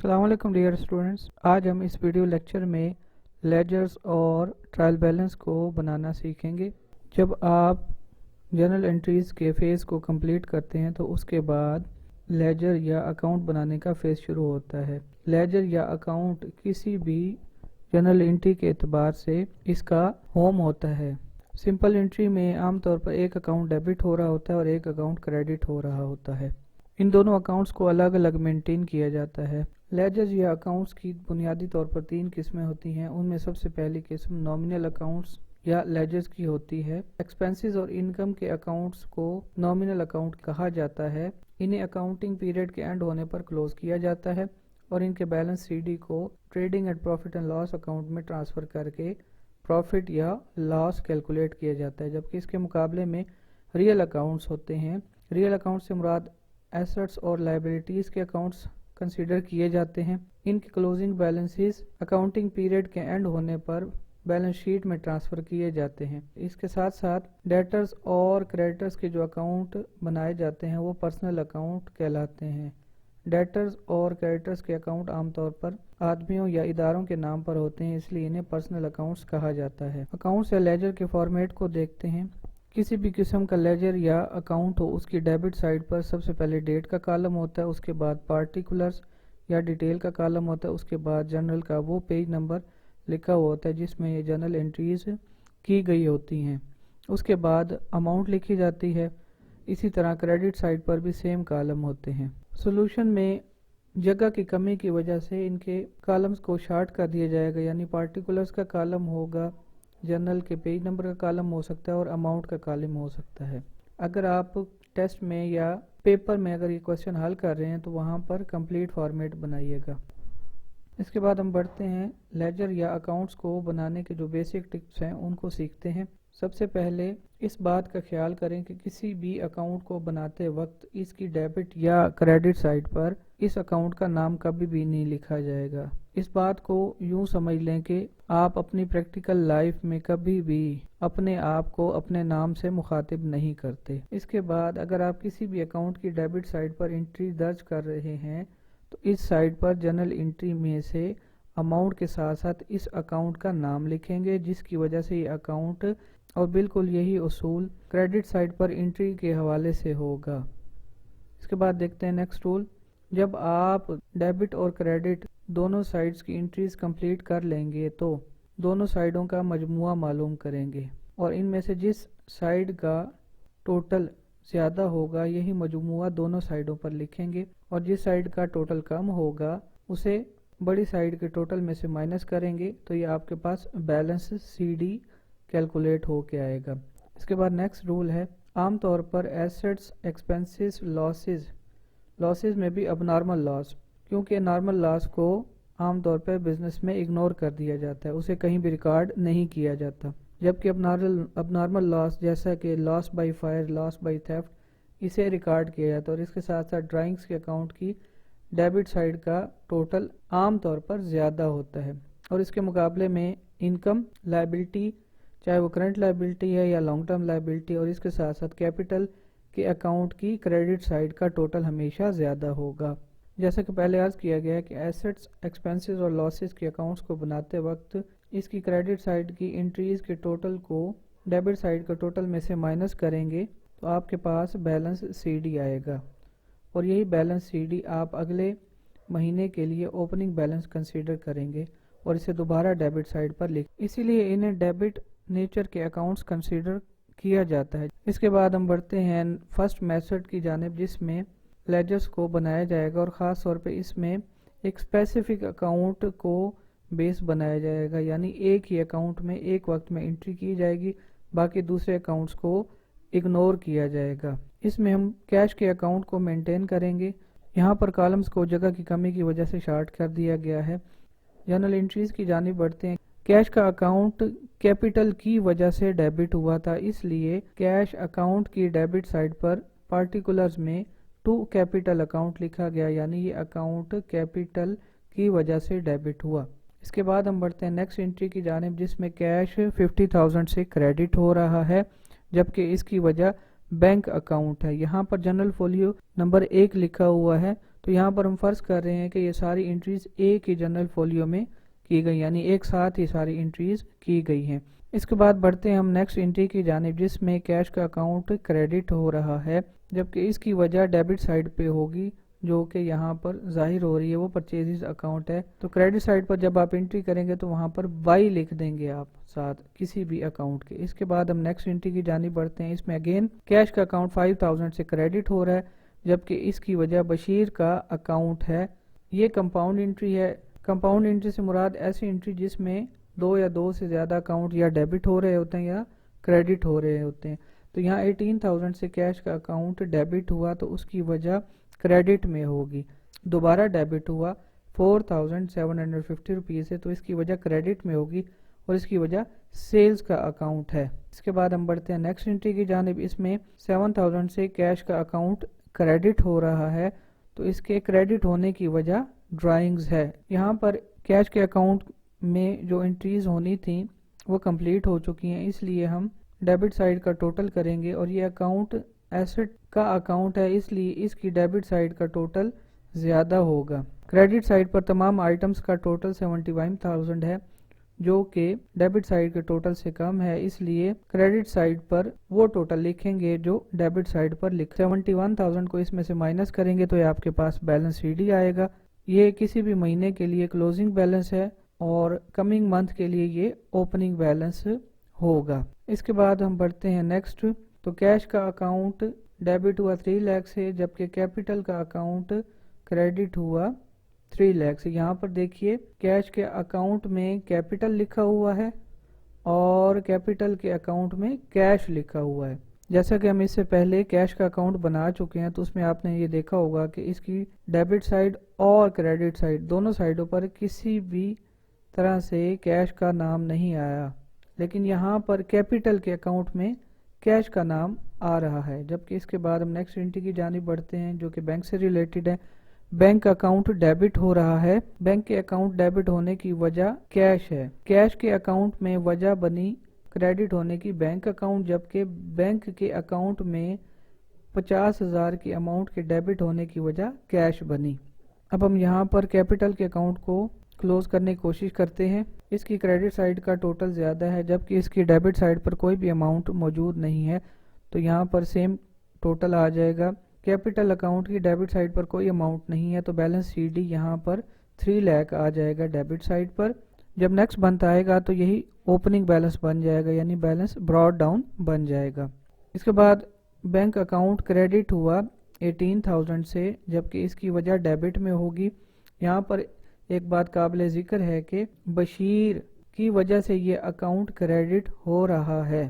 अस्सलाम वालेकुम dear students. आज हम इस वीडियो लेक्चर में लेजर्स और ट्रायल बैलेंस को बनाना सीखेंगे। जब आप जर्नल एंट्रीज के फेज़ को कंप्लीट करते हैं तो उसके बाद लेजर या अकाउंट बनाने का फेज़ शुरू होता है। लेजर या अकाउंट किसी भी जर्नल एंट्री के एतबार से इसका होम होता है। सिंपल एंट्री में आमतौर पर एक अकाउंट डेबिट हो रहा होता है और एक अकाउंट क्रेडिट हो रहा होता है। इन दोनों अकाउंट्स को अलग अलग मेंटेन किया जाता है। लेजर्स या अकाउंट्स की बुनियादी तौर पर 3 किस्में होती हैं। उनमें सबसे पहली किस्म नॉमिनल अकाउंट्स या लेजर्स की होती है। एक्सपेंसेस और इनकम के अकाउंट्स को नॉमिनल अकाउंट कहा जाता है। इन्हें अकाउंटिंग पीरियड के एंड होने पर क्लोज किया जाता है और इनके बैलेंस सीडी को trading and profit and loss account में ट्रांसफ़र करके प्रॉफिट या लॉस कैलकुलेट किया जाता है। जबकि इसके मुकाबले में रियल अकाउंट्स होते हैं। रियल अकाउंट से मुराद एसेट्स और लायबिलिटीज़ के अकाउंट्स कंसीडर किए जाते हैं। इनके क्लोजिंग बैलेंसेस अकाउंटिंग पीरियड के एंड होने पर बैलेंस शीट में ट्रांसफ़र किए जाते हैं। इसके साथ साथ डेटर्स और क्रेडिटर्स के जो अकाउंट बनाए जाते हैं वो पर्सनल अकाउंट कहलाते हैं। डेटर्स और क्रेडिटर्स के अकाउंट आमतौर पर आदमियों या इदारों के नाम पर होते हैं, इसलिए इन्हें पर्सनल अकाउंट्स कहा जाता है। अकाउंट्स या लेजर के फॉर्मेट को देखते हैं। किसी भी किस्म का लेजर या अकाउंट हो, उसकी डेबिट साइड पर सबसे पहले डेट का कॉलम होता है, उसके बाद पार्टिकुलर्स या डिटेल का कॉलम होता है, उसके बाद जर्नल का वो पेज नंबर लिखा हुआ होता है जिसमें ये जर्नल एंट्रीज की गई होती हैं। उसके बाद अमाउंट लिखी जाती है। इसी तरह क्रेडिट साइड पर भी सेम कॉलम होते हैं। सॉल्यूशन में जगह की कमी की वजह से इनके कॉलम्स को शार्ट कर दिया जाएगा, यानी पार्टिकुलर्स का कॉलम होगा, जर्नल के पेज नंबर का कॉलम हो सकता है और अमाउंट का कॉलम हो सकता है। अगर आप टेस्ट में या पेपर में अगर ये क्वेश्चन हल कर रहे हैं तो वहाँ पर कंप्लीट फॉर्मेट बनाइएगा। इसके बाद हम बढ़ते हैं लेजर या अकाउंट्स को बनाने के जो बेसिक टिप्स हैं उनको सीखते हैं। सबसे पहले इस बात का ख्याल करें कि किसी भी अकाउंट को बनाते वक्त इसकी डेबिट या क्रेडिट साइड पर इस अकाउंट का नाम कभी भी नहीं लिखा जाएगा। इस बात को यूं समझ लें कि आप अपनी प्रैक्टिकल लाइफ में कभी भी अपने आप को अपने नाम से मुखातिब नहीं करते। इसके बाद अगर आप किसी भी अकाउंट की डेबिट साइड पर एंट्री दर्ज कर रहे हैं तो इस साइड पर जर्नल एंट्री में से अमाउंट के साथ साथ इस अकाउंट का नाम लिखेंगे, जिसकी वजह से ये अकाउंट, और बिल्कुल यही उसूल क्रेडिट साइड पर एंट्री के हवाले से होगा। इसके बाद देखते हैं नेक्स्ट रूल। जब आप डेबिट और क्रेडिट दोनों साइड्स की एंट्रीज कंप्लीट कर लेंगे तो दोनों साइडों का मजमुआ मालूम करेंगे और इनमें से जिस साइड का टोटल ज़्यादा होगा यही मजमुआ दोनों साइडों पर लिखेंगे और जिस साइड का टोटल कम होगा उसे बड़ी साइड के टोटल में से माइनस करेंगे तो ये आपके पास बैलेंस सीडी कैलकुलेट हो के आएगा। इसके बाद नेक्स्ट रूल है, आमतौर पर एसेट्स, एक्सपेंसेस, लॉसेस में भी अबनॉर्मल लॉस, क्योंकि नॉर्मल लॉस को आमतौर पर बिजनेस में इग्नोर कर दिया जाता है, उसे कहीं भी रिकॉर्ड नहीं किया जाता। जबकि अबनॉर्मल लॉस जैसा कि loss by fire, loss by theft, इसे रिकॉर्ड किया जाता है और इसके साथ साथ ड्राइंग्स के अकाउंट की डेबिट साइड का टोटल आमतौर पर ज़्यादा होता है और इसके मुकाबले में इनकम, लायबिलिटी, चाहे वो करंट लायबिलिटी है या लॉन्ग टर्म लायबिलिटी, और इसके साथ साथ कैपिटल के अकाउंट की क्रेडिट साइड का टोटल हमेशा ज़्यादा होगा। जैसा कि पहले अर्ज किया गया है कि एसेट्स, एक्सपेंसेस और लॉसेस के अकाउंट्स को बनाते वक्त इसकी क्रेडिट साइड की एंट्रीज के टोटल को डेबिट साइड का टोटल में से माइनस करेंगे तो आपके पास बैलेंस सीडी आएगा और यही बैलेंस सीडी आप अगले महीने के लिए ओपनिंग बैलेंस कंसीडर करेंगे और इसे दोबारा डेबिट साइड पर लिख, इसीलिए इन्हें डेबिट नेचर के अकाउंट्स कंसीडर किया जाता है। इसके बाद हम बढ़ते हैं फर्स्ट मेथड की जानिब जिसमें लेजर्स को बनाया जाएगा और ख़ास तौर पे इसमें एक स्पेसिफिक अकाउंट को बेस बनाया जाएगा, यानी एक ही अकाउंट में एक वक्त में एंट्री की जाएगी, बाकी दूसरे अकाउंट्स को इग्नोर किया जाएगा। इसमें हम कैश के अकाउंट को मेंटेन करेंगे। यहाँ पर कॉलम्स को जगह की कमी की वजह से शार्ट कर दिया गया है। जर्नल एंट्रीज की जानिब बढ़ते हैं। कैश का अकाउंट कैपिटल की वजह से डेबिट हुआ था, इसलिए कैश अकाउंट की डेबिट साइड पर पार्टिकुलर्स में टू कैपिटल अकाउंट लिखा गया, यानी ये अकाउंट कैपिटल की वजह से डेबिट हुआ। इसके बाद हम बढ़ते हैं नेक्स्ट एंट्री की जानिब जिसमें कैश 50,000 से क्रेडिट हो रहा है, जबकि इसकी वजह बैंक अकाउंट है। यहाँ पर जनरल फोलियो नंबर 1 लिखा हुआ है تو یہاں پر ہم فرض کر رہے ہیں کہ یہ ساری انٹریز ایک ہی جنرل فولیو میں کی گئی، یعنی ایک ساتھ ہی ساری انٹریز کی گئی ہیں۔ اس کے بعد بڑھتے ہیں ہم نیکسٹ انٹری کی جانب، جس میں کیش کا اکاؤنٹ کریڈٹ ہو رہا ہے، جبکہ اس کی وجہ ڈیبٹ سائیڈ پہ ہوگی، جو کہ یہاں پر ظاہر ہو رہی ہے، وہ پرچیزز اکاؤنٹ ہے۔ تو کریڈٹ سائیڈ پر جب آپ انٹری کریں گے تو وہاں پر بائی لکھ دیں گے آپ ساتھ کسی بھی اکاؤنٹ کے۔ اس کے بعد ہم نیکسٹ انٹری کی جانب بڑھتے ہیں۔ اس میں اگین کیش کا اکاؤنٹ 5000 سے کریڈٹ ہو رہا ہے، جبکہ اس کی وجہ بشیر کا اکاؤنٹ ہے۔ یہ کمپاؤنڈ انٹری ہے۔ کمپاؤنڈ انٹری سے مراد ایسی انٹری جس میں دو یا دو سے زیادہ اکاؤنٹ یا ڈیبٹ ہو رہے ہوتے ہیں یا کریڈٹ ہو رہے ہوتے ہیں۔ تو یہاں 18000 سے کیش کا اکاؤنٹ ڈیبٹ ہوا تو اس کی وجہ کریڈٹ میں ہوگی۔ دوبارہ ڈیبٹ ہوا 4750 روپیز سے، تو اس کی وجہ کریڈٹ میں ہوگی اور اس کی وجہ سیلز کا اکاؤنٹ ہے۔ اس کے بعد ہم بڑھتے ہیں نیکسٹ انٹری کی جانب۔ اس میں 7000 سے کیش کا اکاؤنٹ کریڈٹ ہو رہا ہے، تو اس کے کریڈٹ ہونے کی وجہ ڈرائنگز ہے۔ یہاں پر کیش کے اکاؤنٹ میں جو انٹریز ہونی تھیں وہ کمپلیٹ ہو چکی ہیں، اس لیے ہم ڈیبٹ سائیڈ کا ٹوٹل کریں گے، اور یہ اکاؤنٹ ایسٹ کا اکاؤنٹ ہے، اس لیے اس کی ڈیبٹ سائیڈ کا ٹوٹل زیادہ ہوگا۔ کریڈٹ سائیڈ پر تمام آئٹمز کا ٹوٹل 71000 ہے، جو کہ ڈیبٹ سائیڈ کے ٹوٹل سے کم ہے، اس لیے کریڈٹ سائیڈ پر وہ ٹوٹل لکھیں گے جو ڈیبٹ سائیڈ پر 71000 کو اس میں سے مائنس کریں گے تو یہ آپ کے پاس بیلنس سی ڈی آئے گا۔ یہ کسی بھی مہینے کے لیے کلوزنگ بیلنس ہے اور کمنگ منتھ کے لیے یہ اوپننگ بیلنس ہوگا۔ اس کے بعد ہم بڑھتے ہیں نیکسٹ۔ تو کیش کا اکاؤنٹ ڈیبٹ ہوا 3 لاکھ سے، جبکہ کیپٹل کا اکاؤنٹ کریڈٹ ہوا 3 لاکھ سے۔ یہاں پر دیکھیے کیش کے اکاؤنٹ میں کیپٹل لکھا ہوا ہے اور کیپٹل کے اکاؤنٹ میں کیش لکھا ہوا ہے۔ جیسا کہ ہم اس سے پہلے کیش کا اکاؤنٹ بنا چکے ہیں، تو اس میں آپ نے یہ دیکھا ہوگا کہ اس کی ڈیبٹ سائیڈ اور کریڈٹ سائیڈ دونوں سائیڈوں پر کسی بھی طرح سے کیش کا نام نہیں آیا، لیکن یہاں پر کیپٹل کے اکاؤنٹ میں کیش کا نام آ رہا ہے۔ جبکہ اس کے بعد ہم نیکسٹ انٹری کی جانب بڑھتے ہیں جو کہ بینک سے ریلیٹڈ ہے۔ بینک اکاؤنٹ ڈیبٹ ہو رہا ہے، بینک کے اکاؤنٹ ڈیبٹ ہونے کی وجہ کیش ہے۔ کیش کے اکاؤنٹ میں وجہ بنی کریڈٹ ہونے کی بینک اکاؤنٹ، جبکہ بینک کے اکاؤنٹ میں 50,000 کی اماؤنٹ کے ڈیبٹ ہونے کی وجہ کیش بنی۔ اب ہم یہاں پر کیپٹل کے اکاؤنٹ کو کلوز کرنے کی کوشش کرتے ہیں۔ اس کی کریڈٹ سائیڈ کا ٹوٹل زیادہ ہے، جبکہ اس کی ڈیبٹ سائیڈ پر کوئی بھی اماؤنٹ موجود نہیں ہے، تو یہاں پر سیم ٹوٹل آ جائے گا۔ کیپٹل اکاؤنٹ کی ڈیبٹ سائیڈ پر کوئی اماؤنٹ نہیں ہے، تو بیلنس سی ڈی یہاں پر 3 لاکھ آ جائے گا ڈیبٹ سائیڈ پر۔ جب نیکسٹ بنتا آئے گا تو یہی اوپننگ بیلنس بن جائے گا، یعنی بیلنس براڈ ڈاؤن بن جائے گا۔ اس کے بعد بینک اکاؤنٹ کریڈٹ ہوا 18,000 سے، جبکہ اس کی وجہ ڈیبٹ میں ہوگی۔ یہاں پر ایک بات قابل ذکر ہے کہ بشیر کی وجہ سے یہ اکاؤنٹ کریڈٹ ہو رہا ہے،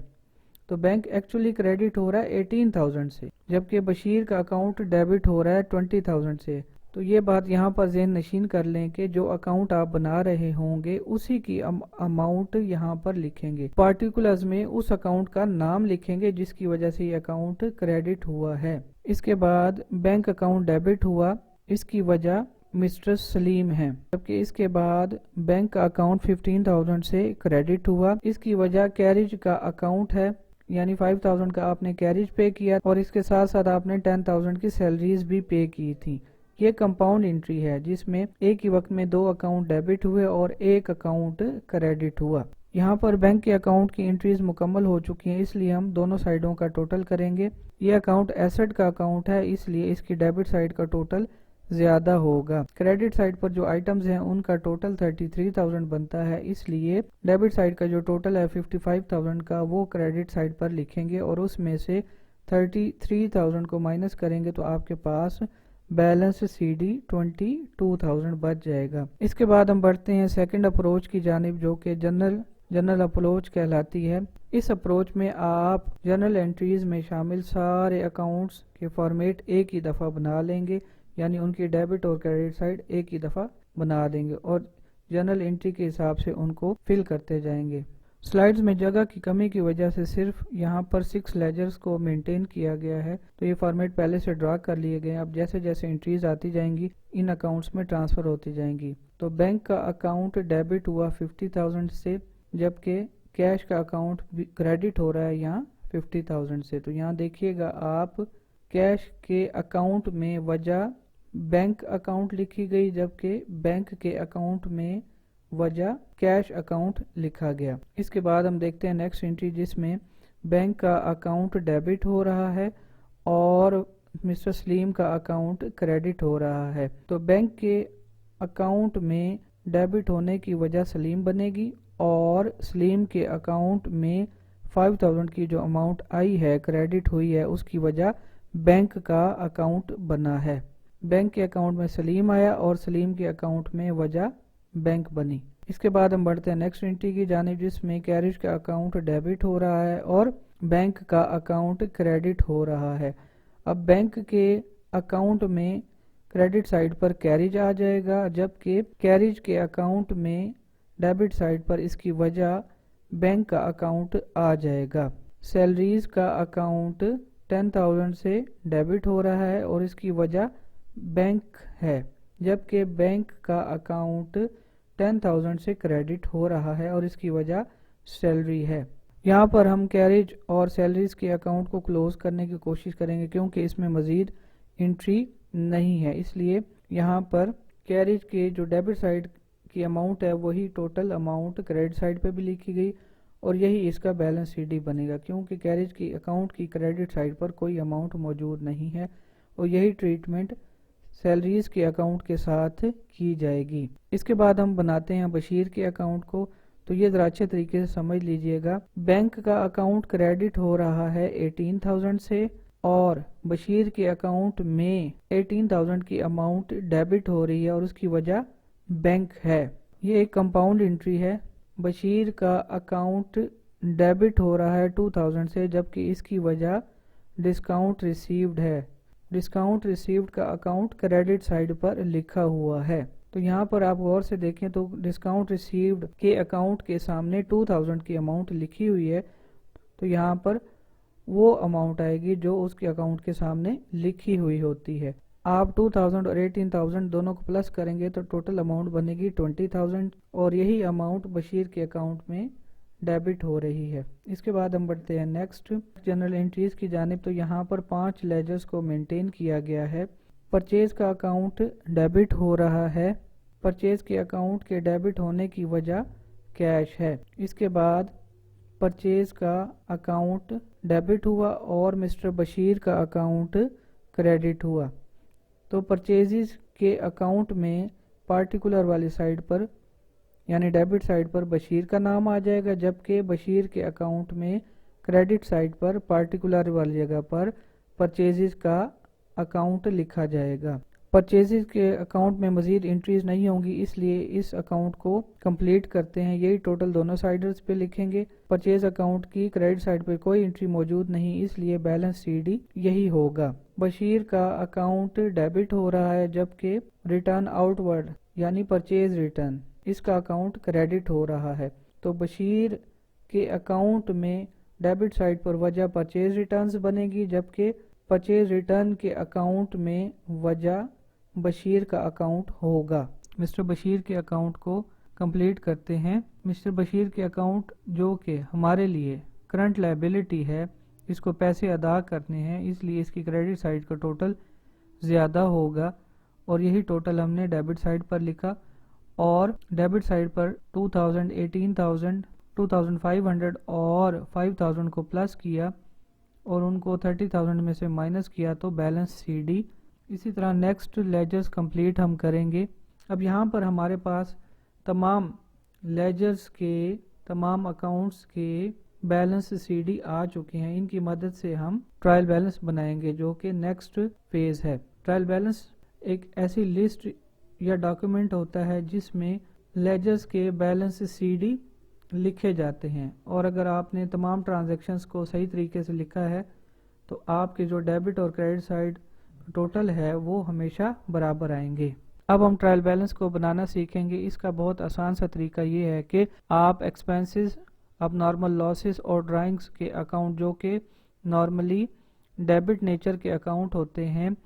تو بینک ایکچولی کریڈٹ ہو رہا ہے 18,000 سے، جبکہ بشیر کا اکاؤنٹ ڈیبٹ ہو رہا ہے 20,000 سے۔ تو یہ بات یہاں پر ذہن نشین کر لیں کہ جو اکاؤنٹ آپ بنا رہے ہوں گے اسی کی اماؤنٹ یہاں پر لکھیں گے، پارٹیکولرز میں اس اکاؤنٹ کا نام لکھیں گے جس کی وجہ سے یہ اکاؤنٹ کریڈٹ ہوا ہے۔ اس کے بعد بینک اکاؤنٹ ڈیبٹ ہوا، اس کی وجہ مسٹر سلیم ہے، جبکہ اس کے بعد بینک کا اکاؤنٹ 15,000 سے کریڈٹ ہوا، اس کی وجہ کیریج کا اکاؤنٹ ہے، یعنی 5,000 کا آپ نے کیریج پے کیا اور اس کے ساتھ ساتھ آپ نے 10,000 کی سیلریز بھی پے کی تھی۔ یہ کمپاؤنڈ انٹری ہے جس میں ایک ہی وقت میں 2 اکاؤنٹ ڈیبٹ ہوئے اور 1 اکاؤنٹ کریڈٹ ہوا۔ یہاں پر بینک کے اکاؤنٹ کی انٹریز مکمل ہو چکی ہیں، اس لیے ہم دونوں سائیڈوں کا ٹوٹل کریں گے۔ یہ اکاؤنٹ ایسٹ کا اکاؤنٹ ہے، اس لیے اس کی ڈیبٹ سائیڈ کا ٹوٹل زیادہ ہوگا۔ کریڈٹ سائیڈ پر جو آئٹمز ہیں ان کا ٹوٹل 33,000 بنتا ہے، اس لیے ڈیبٹ سائیڈ کا جو ٹوٹل ہے 55,000 کا وہ کریڈٹ سائیڈ پر لکھیں گے اور اس میں سے 33,000 کو مائنس کریں گے تو آپ کے پاس بیلنس سی ڈی 22,000 بچ جائے گا۔ اس کے بعد ہم بڑھتے ہیں سیکنڈ اپروچ کی جانب جو کہ جنرل اپروچ کہلاتی ہے۔ اس اپروچ میں آپ جنرل انٹریز میں شامل سارے اکاؤنٹس کے فارمیٹ ایک ہی دفعہ بنا لیں گے، یعنی ان کی ڈیبٹ اور کریڈٹ سائیڈ ایک ہی دفعہ بنا دیں گے اور جنرل انٹری کے حساب سے ان کو فل کرتے جائیں گے۔ سلائیڈز میں جگہ کی کمی کی وجہ سے صرف یہاں پر 6 لیجرز کو مینٹین کیا گیا ہے، تو یہ فارمیٹ پہلے سے ڈرا کر لیے گئے ہیں۔ اب جیسے جیسے انٹریز آتی جائیں گی ان اکاؤنٹس میں ٹرانسفر ہوتی جائیں گی۔ تو بینک کا اکاؤنٹ ڈیبٹ ہوا 50,000 سے، جبکہ کیش کا اکاؤنٹ کریڈٹ ہو رہا ہے یہاں 50,000 سے۔ تو یہاں دیکھیے گا آپ کیش کے اکاؤنٹ میں وجہ बैंक अकाउंट लिखी गई, जबकि बैंक के अकाउंट में वजह कैश अकाउंट लिखा गया। इसके बाद हम देखते हैं नेक्स्ट एंट्री, जिसमें बैंक का अकाउंट डेबिट हो रहा है और मिस्टर सलीम का अकाउंट क्रेडिट हो रहा है। तो बैंक के अकाउंट में डेबिट होने की वजह सलीम बनेगी और सलीम के अकाउंट में 5000 की जो अमाउंट आई है, क्रेडिट हुई है, उसकी वजह बैंक का अकाउंट बना है। बैंक के अकाउंट में सलीम आया और सलीम के अकाउंट में वजह बैंक बनी। इसके बाद हम बढ़ते हैं नेक्स्ट एंट्री की जानिब, जिसमें कैरिज का अकाउंट डेबिट हो रहा है और बैंक का अकाउंट क्रेडिट हो रहा है। अब बैंक के अकाउंट में क्रेडिट साइड पर कैरिज आ जाएगा, जबकि कैरिज के अकाउंट में डेबिट साइड पर इसकी वजह बैंक का अकाउंट आ जाएगा। सैलरीज का अकाउंट 10,000 से डेबिट हो रहा है और इसकी वजह बैंक है, जबकि बैंक का अकाउंट 10,000 से क्रेडिट हो रहा है और इसकी वजह सैलरी है। यहाँ पर हम कैरिज और सैलरीज के अकाउंट को क्लोज करने की कोशिश करेंगे, क्योंकि इसमें मज़ीद एंट्री नहीं है, इसलिए यहाँ पर कैरिज के जो डेबिट साइड की अमाउंट है वही टोटल अमाउंट क्रेडिट साइड पे भी लिखी गई और यही इसका बैलेंस सीडी बनेगा, क्योंकि कैरिज की अकाउंट की क्रेडिट साइड पर कोई अमाउंट मौजूद नहीं है और यही ट्रीटमेंट सैलरीज के अकाउंट के साथ की जाएगी। इसके बाद हम बनाते हैं बशीर के अकाउंट को। तो ये ज़रा अच्छे तरीके से समझ लीजिएगा। बैंक का अकाउंट क्रेडिट हो रहा है 18,000 से और बशीर के अकाउंट में 18,000 की अमाउंट डेबिट हो रही है और उसकी वजह बैंक है। ये एक कंपाउंड एंट्री है। बशीर का अकाउंट डेबिट हो रहा है 2,000 से, जबकि इसकी वजह डिस्काउंट रिसीव्ड है। डिस्काउंट रिसीव्ड का अकाउंट क्रेडिट साइड पर लिखा हुआ है। तो यहाँ पर आप गौर से देखें तो डिस्काउंट रिसीव्ड के अकाउंट के सामने 2000 की अमाउंट लिखी हुई है, तो यहाँ पर वो अमाउंट आएगी जो उसके अकाउंट के सामने लिखी हुई होती है। आप 2000 और 18,000 दोनों को प्लस करेंगे तो टोटल अमाउंट बनेगी 20,000 और यही अमाउंट बशीर के अकाउंट में डेबिट हो रही है। इसके बाद हम बढ़ते हैं नेक्स्ट जनरल एंट्रीज की जानिब। तो यहाँ पर 5 लेजर्स को मेंटेन किया गया है। परचेज का अकाउंट डेबिट हो रहा है, परचेज के अकाउंट के डेबिट होने की वजह कैश है। इसके बाद परचेज का अकाउंट डेबिट हुआ और मिस्टर बशीर का अकाउंट क्रेडिट हुआ। तो परचेजेस के अकाउंट में पार्टिकुलर वाली साइड पर यानी डेबिट साइड पर बशीर का नाम आ जाएगा, जबकि बशीर के अकाउंट में क्रेडिट साइड पर पार्टिकुलर वाली जगह पर परचेजेस का अकाउंट लिखा जाएगा। परचेजेस के अकाउंट में मजीद एंट्रीज नहीं होंगी, इसलिए इस अकाउंट को कंप्लीट करते हैं। यही टोटल दोनों साइड्स पे लिखेंगे। परचेज अकाउंट की क्रेडिट साइड पे कोई एंट्री मौजूद नहीं, इसलिए बैलेंस सीडी यही होगा। बशीर का अकाउंट डेबिट हो रहा है, जबकि रिटर्न आउटवर्ड यानी परचेज रिटर्न इसका अकाउंट क्रेडिट हो रहा है। तो बशीर के अकाउंट में डेबिट साइड पर वजह परचेज रिटर्न्स बनेगी, जबकि परचेज रिटर्न के अकाउंट में वजह बशीर का अकाउंट होगा। मिस्टर बशीर के अकाउंट को कंप्लीट करते हैं। मिस्टर बशीर के अकाउंट जो कि हमारे लिए करंट लायबिलिटी है, इसको पैसे अदा करने हैं, इसलिए इसकी क्रेडिट साइड का टोटल ज़्यादा होगा और यही टोटल हमने डेबिट साइड पर लिखा और डेबिट साइड पर 2000, 18,000, 2500 और 5000 को प्लस किया और उनको 30,000 में से माइनस किया तो बैलेंस सीडी। इसी तरह नेक्स्ट लेजर्स कंप्लीट हम करेंगे। अब यहाँ पर हमारे पास तमाम लेजर्स के तमाम अकाउंट्स के बैलेंस सीडी आ चुके हैं। इनकी मदद से हम ट्रायल बैलेंस बनाएंगे, जो कि नेक्स्ट फेज है। ट्रायल बैलेंस एक ऐसी लिस्ट या डॉक्यूमेंट होता है जिसमें लेजर्स के बैलेंस सीडी लिखे जाते हैं और अगर आपने तमाम ट्रांजैक्शंस को सही तरीके से लिखा है तो आपके जो डेबिट और क्रेडिट साइड टोटल है वो हमेशा बराबर आएंगे। अब हम ट्रायल बैलेंस को बनाना सीखेंगे। इसका बहुत आसान सा तरीका ये है कि आप एक्सपेंसेस, अब नॉर्मल लॉसेस और ड्राइंग्स के अकाउंट जो कि नॉर्मली डेबिट नेचर के अकाउंट होते हैं,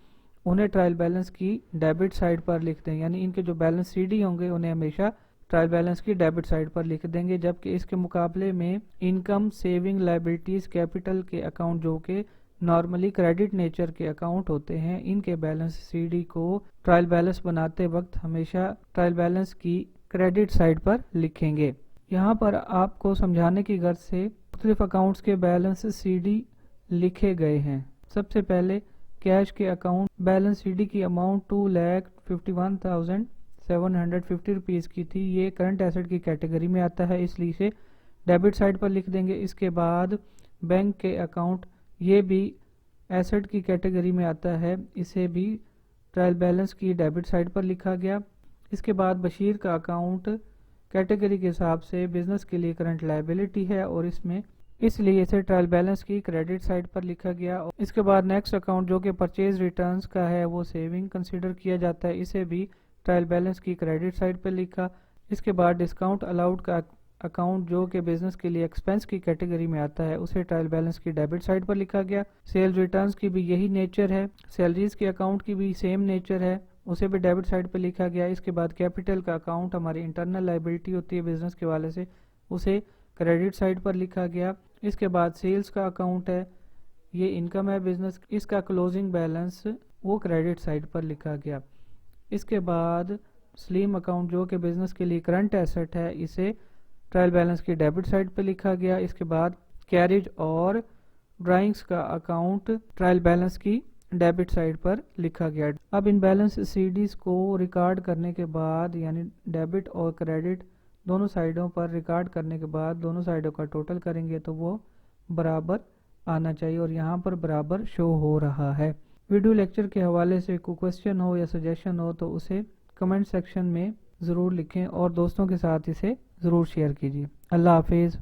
उन्हें ट्रायल बैलेंस की डेबिट साइड पर लिख दें, यानी इनके जो बैलेंस सीडी होंगे उन्हें हमेशा ट्रायल बैलेंस की डेबिट साइड पर लिख देंगे। जबकि इसके मुकाबले में इनकम, सेविंग, लायबिलिटीज, कैपिटल के अकाउंट जो कि नॉर्मली क्रेडिट नेचर के अकाउंट होते हैं, इनके बैलेंस सीडी को ट्रायल बैलेंस बनाते वक्त हमेशा ट्रायल बैलेंस की क्रेडिट साइड पर लिखेंगे। यहाँ पर आपको समझाने की गर्ज से मुख्तलिफ अकाउंट्स के बैलेंस सीडी लिखे गए हैं। सबसे पहले कैश के अकाउंट बैलेंस सीडी की अमाउंट 2,51,750 रुपीज़ की थी। ये करंट एसेट की कैटेगरी में आता है, इसलिए इसे डेबिट साइड पर लिख देंगे। इसके बाद बैंक के अकाउंट, ये भी एसेट की कैटेगरी में आता है, इसे भी ट्रायल बैलेंस की डेबिट साइड पर लिखा गया। इसके बाद बशीर का अकाउंट कैटेगरी के हिसाब से बिजनेस के लिए करंट लायबिलिटी है और इसलिए इसे ट्रायल बैलेंस की क्रेडिट साइड पर लिखा गया। इसके बाद नेक्स्ट अकाउंट जो कि परचेज रिटर्न्स का है, वो सेविंग कंसीडर किया जाता है, इसे भी ट्रायल बैलेंस की क्रेडिट साइड पर लिखा। इसके बाद डिस्काउंट अलाउड का अकाउंट जो कि बिजनेस के लिए एक्सपेंस की कैटेगरी में आता है, उसे ट्रायल बैलेंस की डेबिट साइड पर लिखा गया। सेल रिटर्न्स की भी यही नेचर है, सैलरीज के अकाउंट की भी सेम नेचर है, उसे भी डेबिट साइड पर लिखा गया। इसके बाद कैपिटल का अकाउंट हमारी इंटरनल लायबिलिटी होती है बिजनेस के वाले से, उसे क्रेडिट साइड पर लिखा गया। इसके बाद सेल्स का अकाउंट है, ये इनकम है बिजनेस, इसका क्लोजिंग बैलेंस वो क्रेडिट साइड पर लिखा गया। इसके बाद स्लीम अकाउंट जो कि बिजनेस के लिए करंट एसेट है, इसे ट्रायल बैलेंस की डेबिट साइड पर लिखा गया। इसके बाद कैरेज और ड्राइंग्स का अकाउंट ट्रायल बैलेंस की डेबिट साइड पर लिखा गया। अब इन बैलेंस सीडीज को रिकॉर्ड करने के बाद, यानी डेबिट और क्रेडिट दोनों साइडों पर रिकॉर्ड करने के बाद दोनों साइडों का टोटल करेंगे तो वो बराबर आना चाहिए, और यहाँ पर बराबर शो हो रहा है। वीडियो लेक्चर के हवाले से कोई क्वेश्चन हो या सजेशन हो तो उसे कमेंट सेक्शन में ज़रूर लिखें और दोस्तों के साथ इसे ज़रूर शेयर कीजिए। अल्लाह हाफिज़।